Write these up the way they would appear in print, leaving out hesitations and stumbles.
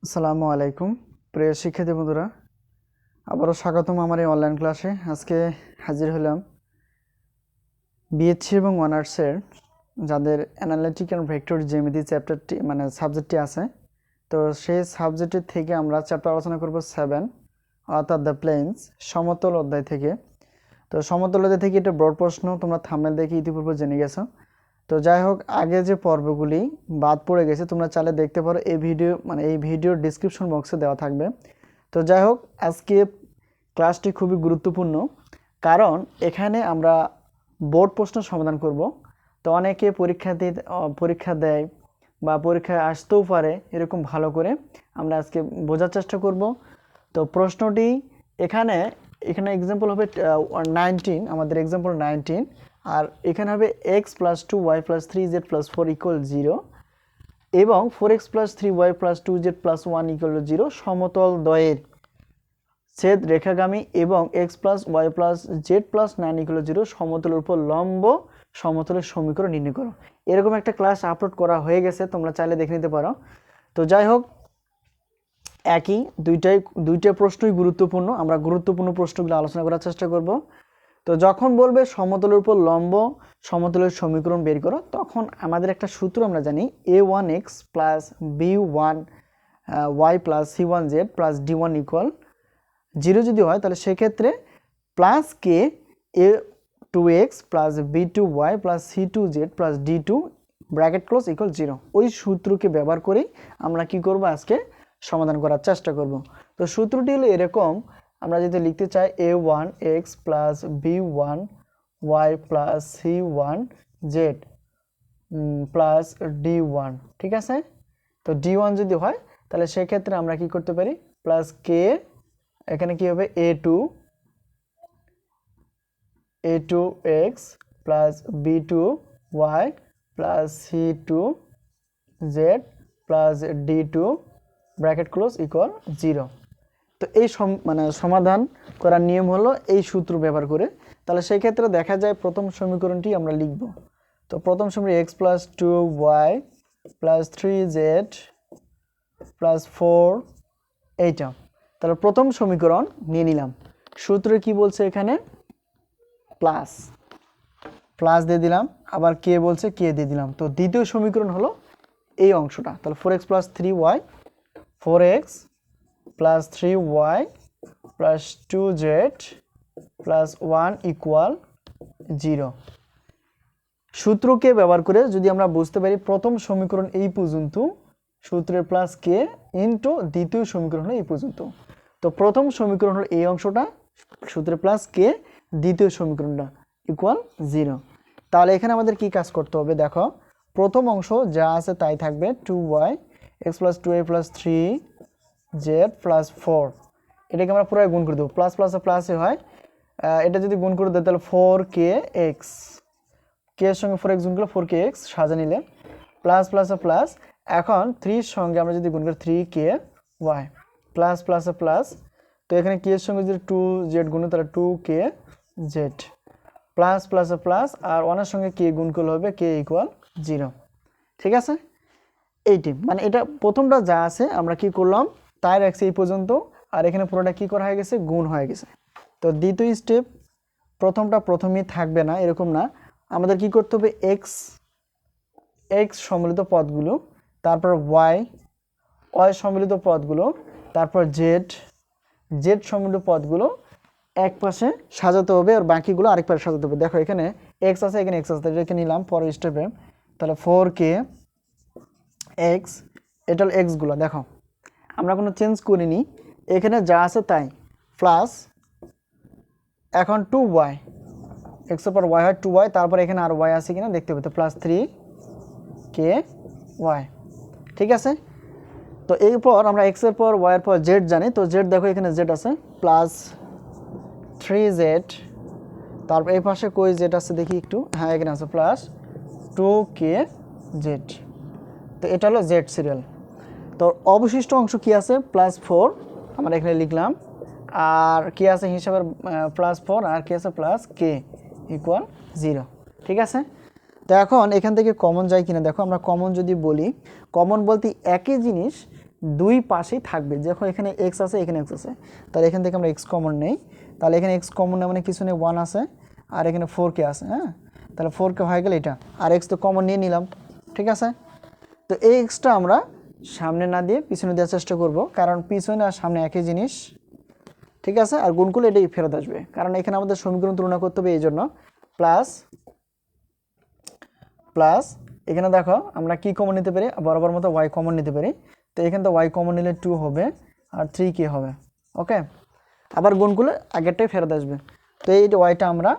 আসসালামু আলাইকুম প্রিয় শিক্ষার্থী বন্ধুরা, আবারও স্বাগতম আমার এই অনলাইন ক্লাসে। আজকে হাজির হলাম বিএসসি এবং অনার্সের যাদের অ্যানালিটিক অ্যান্ড ভেক্টর জ্যামিতি চ্যাপ্টারটি সাবজেক্টটি আছে। তো সেই সাবজেক্টের থেকে আমরা চ্যাপ্টার আলোচনা করব 7, অর্থাৎ দ্য প্লেনস, সমতল অধ্যায় থেকে। তো সমতল অধ্যায় থেকে এটা ব্রড প্রশ্ন, তোমরা থাম্বনেল দেখে ইতিপূর্বে জেনে গেছো। তো যাই হোক, আগে যে পর্বগুলি বাদ পড়ে গেছে তোমরা চাইলে দেখতে পারো, এই ভিডিওর ডিসক্রিপশন বক্সে দেওয়া থাকবে। তো যাই হোক, আজকে ক্লাসটি খুবই গুরুত্বপূর্ণ, কারণ এখানে আমরা বোর্ড প্রশ্ন সমাধান করব। তো অনেকে পরীক্ষা দেয় বা পরীক্ষায় আসতেও পারে, এরকম ভালো করে আমরা আজকে বোঝার চেষ্টা করব। তো প্রশ্নটি এখানে এক্সাম্পল হবে 19, আমাদের এক্সাম্পল 19, আর এখানে হবে x + 2y + 3z + 4 = 0 এবং 4x + 3y + 2z + 1 = 0 সমতল দ্বয়ের ছেদ রেখাগামী এবং x + y + z + 9 = 0 সমতলের উপর লম্ব সমতলের সমীকরণ নির্ণয় করো। এরকম একটা ক্লাস আপলোড করা হয়ে গেছে, তোমরা চাইলে দেখে নিতে পারো। তো যাই হোক, একই দুইটা প্রশ্নই গুরুত্বপূর্ণ, আমরা গুরুত্বপূর্ণ প্রশ্নগুলো আলোচনা করার চেষ্টা করব। তো যখন বলবে সমতলের উপর লম্ব সমতলের সমীকরণ বের করো, তখন আমাদের একটা সূত্র আমরা জানি, a1x + b1y + c1z + d1 = 0 যদি হয়, তাহলে সেক্ষেত্রে প্লাস কে a2x + b2y + c2z + d2 bracket close = 0। ওই সূত্রকে ব্যবহার করেই আমরা কি করব, আজকে সমাধান করার চেষ্টা করব। তো সূত্রটি হলো এরকম, আমরা যদি লিখতে চাই a1x + b1y + c1z + d1, ঠিক আছে। তো d1 যদি হয়, তাহলে সেক্ষেত্রে আমরা কি করতে পারি, প্লাস কে, এখানে কি হবে a2x + b2y + c2z + d2 bracket close = 0। তো এই সমাধান করার নিয়ম হলো এই সূত্র ব্যবহার করে। তাহলে সেই ক্ষেত্রে দেখা যায় প্রথম সমীকরণটি আমরা লিখব। তো প্রথম সমীকরণ x + 2y + 3z + 4, এইটা। তাহলে প্রথম সমীকরণ নিয়ে নিলাম। সূত্রে কি বলছে এখানে, প্লাস দিয়ে দিলাম, আবার কে বলছে কে দিয়ে দিলাম। তো দ্বিতীয় সমীকরণ হলো এই অংশটা। তাহলে 4x + 3y, 4x + 3y + 2z + 1 = 0। সূত্রকে ব্যবহার করে যদি আমরা বুঝতে পারি প্রথম সমীকরণ এই পর্যন্ত, সূত্রের প্লাস কে ইন্টু দ্বিতীয় সমীকরণ হলো এই পর্যন্ত। তো প্রথম সমীকরণ হলো এই অংশটা, সূত্রের প্লাস কে, দ্বিতীয় সমীকরণটা = 0। তাহলে এখানে আমাদের কি কাজ করতে হবে, দেখো, প্রথম অংশ যা আছে তাই থাকবে, 2y, x + 2y + 3z + 4, এটাকে আমরা পুরো গুণ করে দেবো, প্লাস প্লাসে প্লাসে হয়। এটা যদি গুণ করে দেয় তাহলে 4kx, কে এর সঙ্গে 4x গুণ করলে 4kx সাজা নিলে, প্লাস প্লাসে প্লাস। এখন 3 এর সঙ্গে আমরা যদি গুণ করি 3ky, প্লাস প্লাসে প্লাস। তো এখানে কে এর সঙ্গে যদি 2z গুণ তাহলে 2kz, প্লাস প্লাসে প্লাস, আর 1 এর সঙ্গে কে গুণ করলে হবে k = 0, ঠিক আছে। এইটি এটা প্রথমটা যা আছে আমরা কি করলাম, তাই রাখছি এই পর্যন্ত, আর এখানে পুরোটা কি করা হয়ে গেছে, গুণ হয়ে গেছে। তো দ্বিতীয় স্টেপ, প্রথমটা প্রথমেই থাকবে না, এরকম না, আমাদের কি করতে হবে, x সম্মিলিত পদগুলো, তারপর y সম্মিলিত পদগুলো, তারপর z সম্মিলিত পদগুলো এক পাশে সাজাতে হবে, আর বাকিগুলো আরেক পাশে সাজাতে হবে। দেখো এখানে x আছে, এখানে x আছে, এটাকে নিলাম পরের স্টেপে। তাহলে 4kx, এটা হলো x গুলো, দেখো আমরা কোনো চেঞ্জ করিনি, এখানে যা আছে তাই, প্লাস এখন 2y, x এর পর y হয় 2y, তারপর এখানে আর y আছে কিনা দেখতে হবে, তো প্লাস 3ky, ঠিক আছে। তো এরপর আমরা x এর পর y এর পর z জানি, তো z দেখো এখানে z আছে, প্লাস 3z, তারপর এই পাশে কই z আছে দেখি একটু, হ্যাঁ এখানে আছে, প্লাস 2kz। তো এটা হলো z সিরিয়াল। তো অবশিষ্ট অংশ কি আছে, প্লাস 4 আমরা এখানে লিখলাম, আর কি আছে হিসাবের প্লাস 4, আর কি আছে প্লাস k = 0, ঠিক আছে। তো এখন এখান থেকে কমন যায় কিনা দেখো, আমরা কমন যদি বলি, কমন বলতে একই জিনিস দুই পাশেই থাকবে। যখন এখানে এক্স আছে এখানে এক্স আছে, তাহলে এখান থেকে আমরা এক্স কমন নেই, তাহলে এখানে এক্স কমন নেই মানে কিছু নেই, 1 আছে আর এখানে 4k আছে। হ্যাঁ, তাহলে 4k হয়ে গেল এটা, আর এক্স তো কমন নিয়ে নিলাম। ঠিক আছে, তো এই এক্সটা আমরা সামনে না দিয়ে পিছনে দেওয়ার চেষ্টা করব, কারণ পিছনে আর সামনে একই জিনিস। ঠিক আছে, আর গুণ করলে এটাই ফেরত আসবে, কারণ এখানে আমাদের সমীকরণ তুলনা করতে হবে, এই জন্য প্লাস প্লাস এখানে দেখো আমরা কি কমন নিতে পারি, বরাবর মতো ওয়াই কমন নিতে পারি। তো এখানে তো ওয়াই কমন নিলে 2 হবে আর 3k হবে। ওকে, আবার গুণ করলে আগেরটাই ফেরত আসবে। তো এই ওয়াইটা আমরা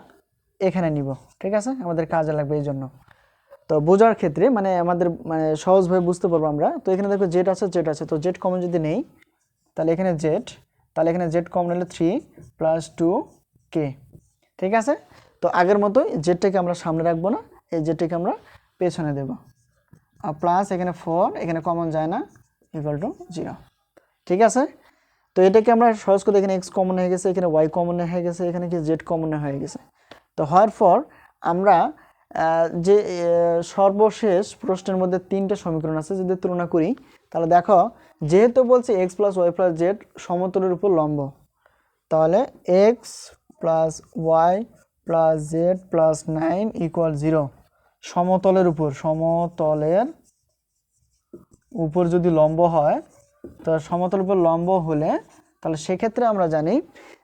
এখানে নিব। ঠিক আছে, আমাদের কাজে লাগবে এই জন্য। তো বোঝার ক্ষেত্রে মানে আমাদের মানে সহজভাবে বুঝতে পারবো আমরা। তো এখানে দেখো জেড আছে, জেড আছে, তো জেড কমন যদি নেই তাহলে এখানে জেড, তাহলে এখানে জেড কমন নিলে 3 + 2k। ঠিক আছে, তো আগের মতোই জেডটাকে আমরা সামনে রাখবো না, এই জেডটাকে আমরা পেছনে দেব, আর প্লাস এখানে 4, এখানে কমন যায় না, = 0। ঠিক আছে, তো এটাকে আমরা সহজ করে, এখানে এক্স কমন হয়ে গেছে, এখানে ওয়াই কমন হয়ে গেছে, এখানে কি জেড কমন হয়ে গেছে। তো হওয়ার পর আমরা যে সর্বশেষ প্রশ্নের মধ্যে 3টা সমীকরণ আছে, যদি তুলনা করি তাহলে দেখো, যেহেতু বলছে x + y + z সমতলের উপর লম্ব, তাহলে x + y + z + 9 = 0। সমতলের উপর যদি লম্ব হয়, তো সমতলের উপর লম্ব হলে তাহলে সেক্ষেত্রে আমরা জানি,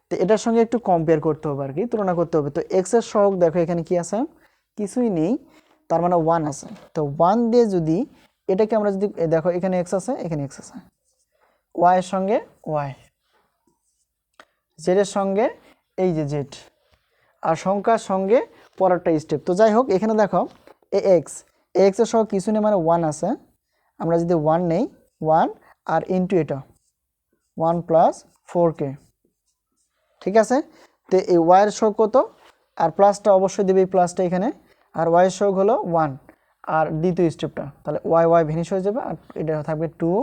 তো এটার সঙ্গে একটু কম্পেয়ার করতে হবে আর কি, তুলনা করতে হবে। তো x এর সহগ দেখো এখানে কি আছে, কিছুই নেই, তার মানে 1 আছে। তো 1 দিয়ে যদি এটাকে আমরা যদি দেখো, এখানে x আছে, এখানে x আছে, y এর সঙ্গে y, z এর সঙ্গে এই যে z, আর সংখ্যার সঙ্গে পরেরটা স্টেপ। তো যাই হোক, এখানে দেখো x এর সহগ কিছু নেই মানে 1 আছে, আমরা যদি 1 নেই, 1 আর ইনটু এটা 1 + 4k। ঠিক আছে, তো এই y এর সহগ কত, আর প্লাসটা অবশ্যই দেবে, এই প্লাসটা এখানে, আর y এর সহগ হলো 1 আর দ্বিতীয় স্টেপটা, তাহলে y ভ্যানিশ হয়ে যাবে, আর এটা থাকবে 2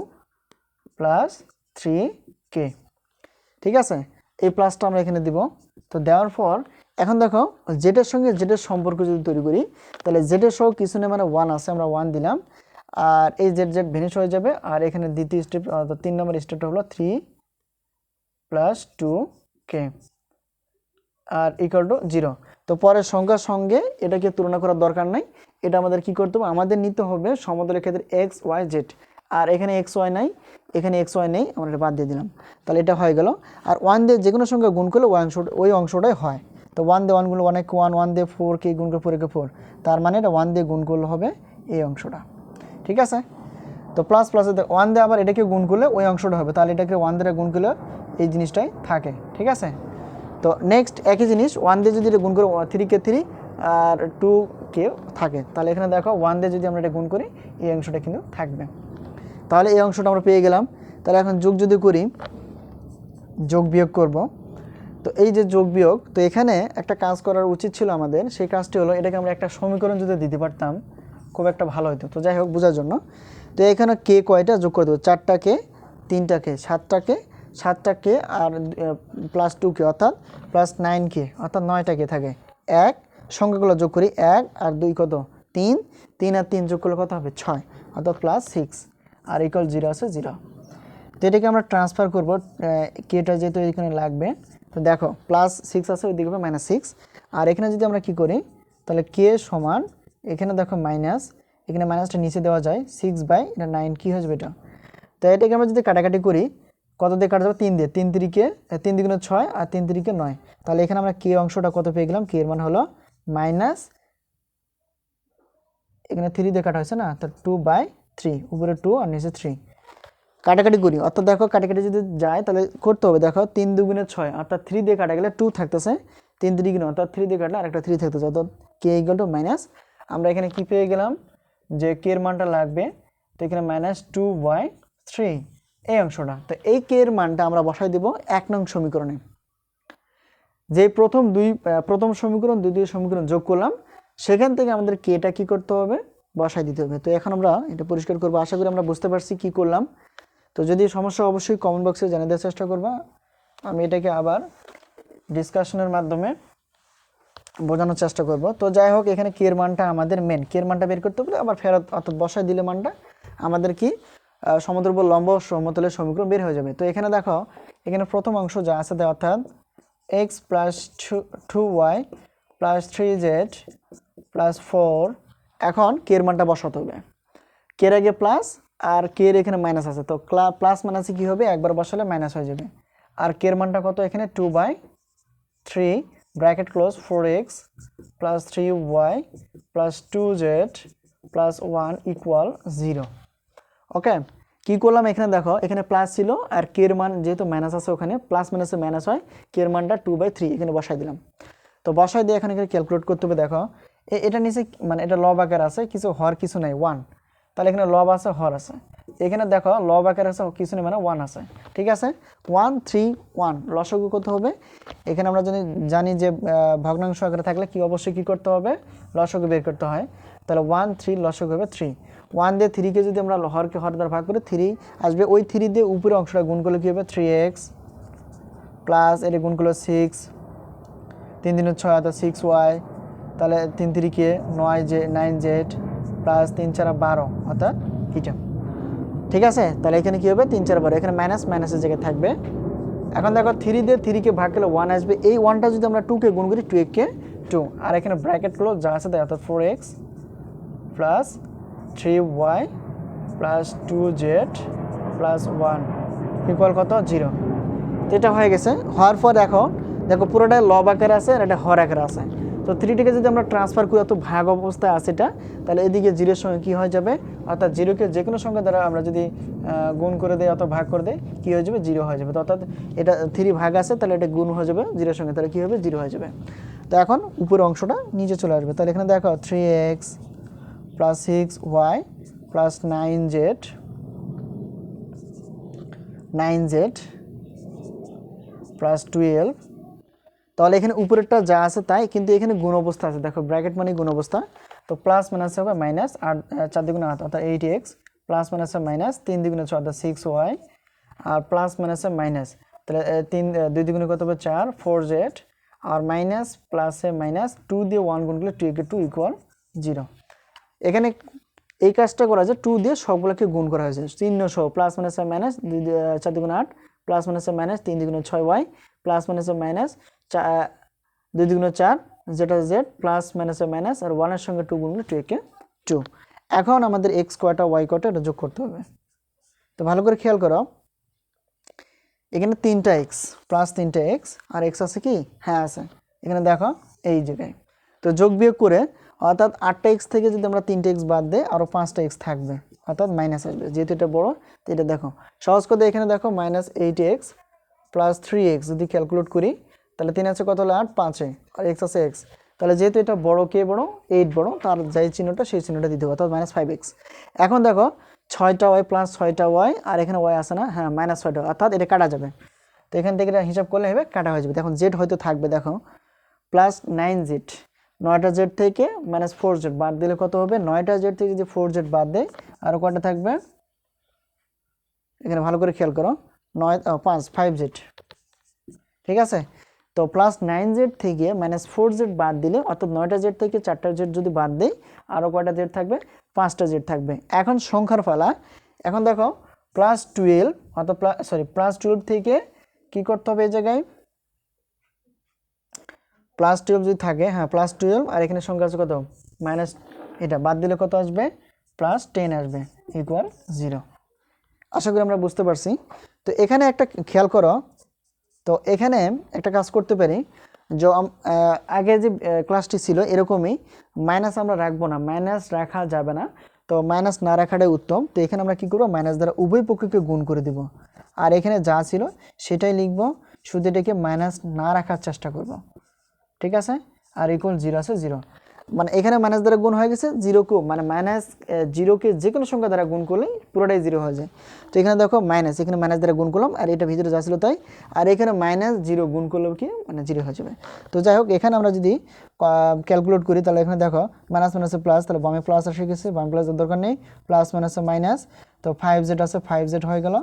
+ 3k। ঠিক আছে, এই প্লাসটা আমরা এখানে দিব। তো দেওয়ার পর এখন দেখো জেডের সঙ্গে জেডের সম্পর্ক যদি তৈরি করি, তাহলে জেডের সহগ কিছু নেই মানে 1 আছে, আমরা 1 দিলাম, আর এই জেড জেড ভ্যানিশ হয়ে যাবে, আর এখানে দ্বিতীয় স্টেপ অর্থাৎ 3 নম্বর স্টেপটা হলো 3 + 2k আর = 0। তো পরের সংখ্যার সঙ্গে এটাকে তুলনা করার দরকার নাই, এটা আমাদের কি করতে হবে, আমাদের নিতে হবে সমতলের ক্ষেত্রে x y z, আর এখানে x y নাই, এখানে x y নেই, আমরা এটা বাদ দিয়ে দিলাম, তাহলে এটা হয়ে গেল। আর 1 দিয়ে যে কোনো সংখ্যা গুণ করলে ওই অংশটাই হয়। তো 1 দিয়ে 1 গুণ 1 1 দিয়ে 4k গুণ করে 4 4, তার মানে এটা 1 দিয়ে গুণ করলে হবে এই অংশটা। ঠিক আছে, তো প্লাস প্লাসে 1 দিয়ে আবার এটাকে গুণ করলে ওই অংশটা হবে, তাহলে এটাকে 1 দিয়ে গুণ করলে এই জিনিসটাই থাকে। ঠিক আছে, তো নেক্সট একই জিনিস 1 দিয়ে যদি এটা গুণ করি 3k 3 আর 2k থাকে, তাহলে এখানে দেখো 1 দিয়ে যদি আমরা এটা গুণ করি এই অংশটা কিন্তু থাকবে, তাহলে এই অংশটা আমরা পেয়ে গেলাম। তাহলে এখন যোগ যদি করি, যোগ বিয়োগ করব, তো এই যে যোগ বিয়োগ, তো এখানে একটা কাজ করার উচিত ছিল আমাদের, সেই কাজটি হলো এটাকে আমরা একটা সমীকরণ যদি দিতে পারতাম খুব একটা ভালো হতো। তো যাই হোক, বোঝার জন্য, তো এখানে কে কয়টা যোগ করে দেবো, 4টা কে, 3টা কে, 7টা কে আর + 2k অর্থাৎ +9k অর্থাৎ 9টা কে থাকে। 1 সংখ্যাগুলো যোগ করি, 1 আর 2 কত, 3, 3 আর 3 যোগ করলে কত হবে, 6 অর্থাৎ +6 আর = 0 আছে 0। তো এটাকে আমরা ট্রান্সফার করবো, কেটা যেহেতু এখানে লাগবে, তো দেখো +6 আছে, ওইদিকে হবে -6, আর এখানে যদি আমরা কি করি, তাহলে কে সমান, এখানে দেখো মাইনাস, এখানে মাইনাসটা নিচে দেওয়া যায়, 6/9 কি হয়ে যাবে এটা। তো এটাকে আমরা যদি কাটাকাটি করি, কত দিয়ে কাটা যাবে, 3 দিয়ে, 3 3 × 6 আর 3 3 9, তাহলে এখানে আমরা কে অংশটা কত পেয়ে গেলাম, কে এর মান হলো মাইনাস, এখানে 3 দিয়ে কাটা হয়েছে না, তো 2/3, উপরে 2 আর নিচে 3, কাটাকাটি করি, অর্থাৎ দেখো কাটাকাটি যদি যায় তাহলে করতে হবে, দেখো 3 2 × 6 অর্থাৎ 3 দিয়ে কাটা গেলে 2 থাকতেছে, 3 3 × অর্থাৎ 3 দিয়ে কাটলে আরেকটা 3 থাকতেছে, অর্থাৎ কে = মাইনাস, আমরা এখানে কি পেয়ে গেলাম, যে কে এর মানটা লাগবে, তো এখানে -2/3 এই অংশটা। তো এই কে এর মানটা আমরা বসাই দেব 1 নং সমীকরণে, যে প্রথম সমীকরণ দ্বিতীয় সমীকরণ যোগ করলাম, সেখান থেকে আমাদের কেটা কি করতে হবে, বসাই দিতে হবে। তো এখন আমরা এটা পরিষ্কার করবো, আশা করি আমরা বুঝতে পারছি কি করলাম। তো যদি সমস্যা অবশ্যই কমেন্ট বক্সে জানিয়ে দেওয়ার চেষ্টা করবা, আমি এটাকে আবার ডিসকাশনের মাধ্যমে বোঝানোর চেষ্টা করব। তো যাই হোক, এখানে কে এর মানটা আমাদের মেন, কে এর মানটা বের করতে হবে, আবার ফেরত অর্থাৎ বসাই দিলে মানটা আমাদের কি সমদ্রব লম্ব সমতলের সমীকরণ বের হয়ে যাবে। তো এখানে দেখো এখানে প্রথম অংশ যা আছে অর্থাৎ x plus 2y plus 3z plus 4, এখন কে এর মানটা বসাতে হবে। কে এর আগে প্লাস আর কে এর এখানে মাইনাস আছে, তো প্লাস মাইনাসে কি হবে, একবার বসালে মাইনাস হয়ে যাবে। আর কে এর মানটা কত, এখানে 2/3 bracket close 4x plus 3y plus 2z plus 1 equal 0। ওকে, কি করলাম, এখানে দেখো এখানে প্লাস ছিল আর কে এর মান যেহেতু মাইনাস আছে, ওখানে প্লাস মাইনাসে মাইনাস হয়, কে এর মানটা 2/3 এখানে বসাই দিলাম। তো বসাই দিয়ে এখানে ক্যালকুলেট করতে হবে। দেখো এটা নিচে মানে এটা লব আকার আছে, কিছু হর কিছু নাই 1, তাহলে এখানে লব আছে হর আছে, এখানে দেখো লব আকার আছে কিছু নেই মানে 1 আছে। ঠিক আছে, 1 3 1 লসাগু কত হবে, এখানে আমরা যদি জানি যে ভগ্নাংশ আকারে থাকলে কি অবশ্যই কি করতে হবে, লসাগু বের করতে হয়। তাহলে 1 3 লসাগু হবে 3, 1 দিয়ে 3 কে যদি আমরা হরকে হর দ্বারা ভাগ করি 3 আসবে, ওই 3 দিয়ে উপরে অংশটা গুণ করলে কি হবে 3x প্লাস এটা গুণ করলে 6, 3 3 6 অর্থাৎ 6y, তাহলে 3 3 কে 9z প্লাস 3 4 12 অর্থাৎ এটা। ঠিক আছে, তাহলে এখানে কি হবে 3 4 12, এখানে মাইনাস মাইনাসের জায়গায় থাকবে। এখন দেখো 3 দিয়ে 3 কে ভাগ করলে 1 আসবে, এই 1টা যদি আমরা 2 কে গুণ করি 2 কে 2, আর এখানে ব্র্যাকেট ক্লোজ যা আছে তাই অর্থাৎ 4x plus 3y plus 2z plus 1 equal কত 0। তো এটা হয়ে গেছে। হওয়ার পর দেখো পুরোটাই লব আকারে আছে আর এটা হর আকারে আছে। তো 3টিকে যদি আমরা ট্রান্সফার করি অত ভাগ অবস্থায় আছে এটা, তাহলে এদিকে 0-এর সঙ্গে কী হয়ে যাবে, অর্থাৎ 0-কে যে কোনো সংখ্যা দ্বারা আমরা যদি গুণ করে দেই অথবা ভাগ করে দেই কী হয়ে যাবে 0 হয়ে যাবে। তো অর্থাৎ এটা 3 ভাগ আছে, তাহলে এটা গুণ হয়ে যাবে 0-এর সঙ্গে, তাহলে কী হবে 0 হয়ে যাবে। তো এখন উপরের অংশটা নিচে চলে আসবে, তাহলে এখানে দেখো 3x plus 6y plus 9z plus 12, তাহলে এখানে উপরেরটা যা আছে তাই, কিন্তু এখানে গুণ অবস্থা আছে, দেখো ব্র্যাকেট মানে গুণ অবস্থা। তো প্লাস মাইনাস হবে মাইনাস, আর 4 দ্বিগুণে 8 অর্থাৎ 8x প্লাস মাইনাসে মাইনাস, 3 দ্বিগুণে 6 অর্থাৎ 6y, আর প্লাস মাইনাসে মাইনাস, তাহলে 2 দ্বিগুণে কত হবে 4 4z, আর মাইনাস প্লাসে মাইনাস 2 দিয়ে 1 গুণ করলে 2 কে 2 ইকুয়াল 0। এখানে এই কাজটা করা যায় 2 দিয়ে সবগুলোকে গুণ করা হয়েছে, চিহ্ন সহ প্লাস মাইনাসে মাইনাস 4 দ্বিগুণে 8 প্লাস মাইনাসে মাইনাস 3 দ্বিগুণে 6y প্লাস মাইনাসে মাইনাস 2 দ্বিগুণে 4 যেটা z প্লাস মাইনাসে মাইনাস, আর 1-এর সঙ্গে 2 গুণ করলে 2 কে 2। এখন আমাদের x কয়টা y কয়টা এটা যোগ করতে হবে। তো ভালো করে খেয়াল করো, এখানে 3টা x প্লাস 3টা x, আর x আছে কি, হ্যাঁ আছে, এখানে দেখো এই জায়গায়। তো যোগ বিয়োগ করে অর্থাৎ 8টা x থেকে যদি আমরা 3টা x বাদ দেই আরও 5টা x থাকবে, অর্থাৎ মাইনাস আসবে, যেহেতু এটা বড়। তো এটা দেখো সহজ করে, এখানে দেখো মাইনাস 8x প্লাস 3x যদি ক্যালকুলেট করি, তাহলে 3 আছে কত হলো 8 5-এ, আর x আছে x, তাহলে যেহেতু এটা বড়, কে বড় 8 বড়, তার যাই চিহ্নটা সেই চিহ্নটা দিতে হবে, অর্থাৎ মাইনাস 5x। এখন দেখো 6টা y প্লাস 6টা y, আর এখানে y আছে না, হ্যাঁ মাইনাস 6টা, অর্থাৎ এটা কাটা যাবে। তো এখান থেকে এটা হিসাব করলে হবে কাটা হয়ে যাবে। এখন z হয়তো থাকবে, দেখো প্লাস 9z, 9টা z থেকে মাইনাস 4z বাদ দিলে কত হবে, 9টা z থেকে যদি 4z বাদ দেয় আরও কয়টা থাকবে, এখানে ভালো করে খেয়াল করো 5z। ঠিক আছে, তো প্লাস 9z থেকে মাইনাস 4z বাদ দিলে অর্থাৎ 9টা z থেকে 4টা z যদি বাদ দেই আরও কয়টা z থাকবে, 5টা z থাকবে। এখন সংখ্যার পালা, এখন দেখো প্লাস 12 অর্থাৎ প্লাস 12 থেকে কি করতে হবে, এই জায়গায় প্লাস 12 যদি থাকে, হ্যাঁ প্লাস 12, আর এখানে সংখ্যা আছে কত মাইনাস, এটা বাদ দিলে কত আসবে, প্লাস 10 আসবে ইকুয়াল 0। আশা করি আমরা বুঝতে পারছি। তো এখানে একটা খেয়াল করো, তো এখানে একটা কাজ করতে পারি, যে আগে যে ক্লাসটি ছিল এরকমই মাইনাস আমরা রাখবো না, মাইনাস রাখা যাবে না, তো মাইনাস না রাখাটাই উত্তম। তো এখানে আমরা কি করব, মাইনাস দ্বারা উভয় পক্ষকে গুণ করে দিব, আর এখানে যা ছিল সেটাই লিখব, শুধু এটাকে মাইনাস না রাখার চেষ্টা করব। ঠিক আছে, আর ইকুয়াল 0 আছে 0, মানে এখানে মাইনাস দ্বারা গুণ হয়ে গেছে, 0কেও মানে মাইনাস 0কে যে কোনো সংখ্যা দ্বারা গুণ করলেই পুরোটাই 0 হয়ে যায়। তো এখানে দেখো মাইনাস, এখানে মাইনাস দ্বারা গুণ করলাম, আর এটা ভিতরে যা ছিল তাই, আর এখানে মাইনাস 0 গুণ করলেও কি মানে 0 হয়ে যাবে। তো যাই হোক, এখানে আমরা যদি ক্যালকুলেট করি, তাহলে এখানে দেখো মাইনাস মাইনাসে প্লাস, তাহলে বামে প্লাস এসে গেছে, বামে প্লাসের দরকার নেই, প্লাস মাইনাসে মাইনাস, তো 5z আছে 5z হয়ে গেল,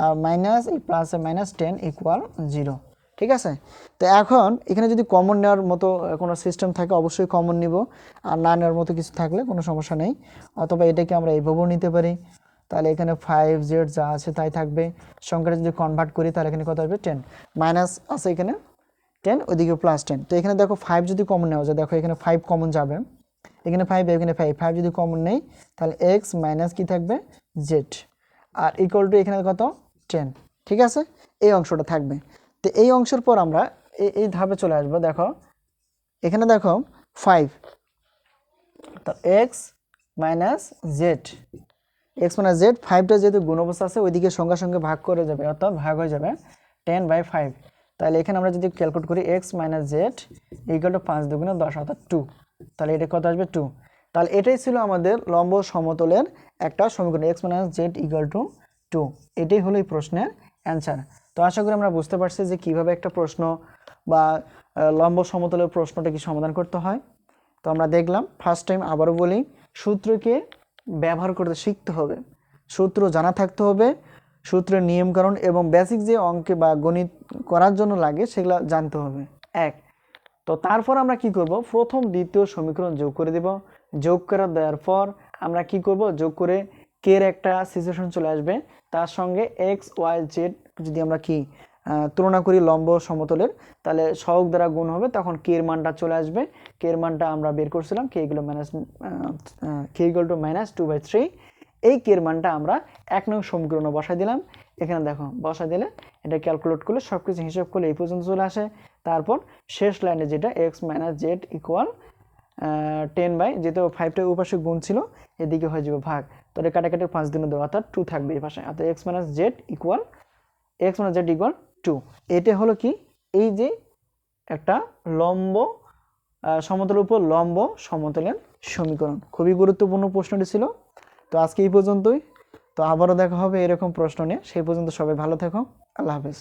আর মাইনাস এই প্লাসে মাইনাস 10 ইকুয়াল 0। ঠিক আছে, তো এখন এখানে যদি কমন নেওয়ার মতো কোনো সিস্টেম থাকে অবশ্যই কমন নিব, আর না নেওয়ার মতো কিছু থাকলে কোনো সমস্যা নেই, অথবা এটাকে আমরা এইভাবেও নিতে পারি। তাহলে এখানে 5z যা আছে তাই থাকবে, সংখ্যাটা যদি কনভার্ট করি তাহলে এখানে কত আসবে 10, মাইনাস আছে এখানে 10, ওইদিকে প্লাস 10। তো এখানে দেখো 5 যদি কমন নেওয়া যায়, দেখো এখানে 5 কমন যাবে, এখানে 5 এখানে 5 যদি কমন নেই তাহলে x মাইনাস কি থাকবে z, আর ইকুয়াল টু এখানে কত 10, ঠিক আছে, এই অংশটা থাকবে। তো এই অংশের পর আমরা এই ধাপে চলে আসবো। দেখো এখানে দেখো 5, তো x minus Z, x minus Z, 5টা যেহেতু গুণ অবস্থা আছে ওইদিকে সঙ্গে সঙ্গে ভাগ করে যাবে, অর্থাৎ ভাগ হয়ে যাবে 10/5। তাহলে এখানে আমরা যদি ক্যালকুলেট করি x minus Z equal to 5 দুগুণে 10 অর্থাৎ 2, তাহলে এটা কত আসবে 2। তাহলে এটাই ছিল আমাদের লম্ব সমতলের একটা সমীকরণ, x minus Z equal to 2। এটাই হলো এই প্রশ্নের অ্যান্সার। তো আশা করি আমরা বুঝতে পারছি যে কিভাবে একটা প্রশ্ন বা লম্ব সমতলের প্রশ্নটা কি সমাধান করতে হয়। তো আমরা দেখলাম, ফার্স্ট টাইম আবারও বলি, সূত্রকে ব্যবহার করতে শিখতে হবে, সূত্র জানা থাকতে হবে, সূত্রের নিয়মকানুন এবং বেসিক যে অঙ্কে বা গণিত করার জন্য লাগে সেগুলো জানতে হবে। এক, তো তারপর আমরা কি করব, প্রথম দ্বিতীয় সমীকরণ যোগ করে দেব, যোগ করে দেওয়ার পর আমরা কি করব, যোগ করে কে এর একটা সিচুয়েশন চলে আসবে, তার সঙ্গে এক্স ওয়াই জেড যদি আমরা কি তুলনা করি লম্ব সমতলের, তাহলে সহগ দ্বারা গুণ হবে, তখন কে এর মানটা চলে আসবে। কে এর মানটা আমরা বের করছিলাম, কে ইকুয়াল টু -2/3। এই কে এর মানটা আমরা 1 নং সমীকরণে বসাই দিলাম। এখানে দেখো বসাই দিলে এটা ক্যালকুলেট করলে সব কিছু হিসাব করলে এই পর্যন্ত চলে আসে। তারপর শেষ লাইনে যেটা এক্স মাইনাস জেড ইকুয়াল 10 যেহেতু 5টা উপাশে গুণ ছিল এদিকে হয়ে যাবে ভাগ, তাহলে কাটাকাটি 5 দিনে দেওয়া, অর্থাৎ 2 থাকবে এই পাশে, অর্থাৎ এক্স মাইনাস জেড ইকুয়াল 2। এটা হলো কি, এই যে একটা লম্ব সমতলের উপর লম্ব সমতলের সমীকরণ। খুবই গুরুত্বপূর্ণ প্রশ্নটি ছিল। তো আজকে এই পর্যন্তই, তো আবারও দেখা হবে এরকম প্রশ্ন নিয়ে, সেই পর্যন্ত সবাই ভালো থেকো, আল্লাহ হাফেজ।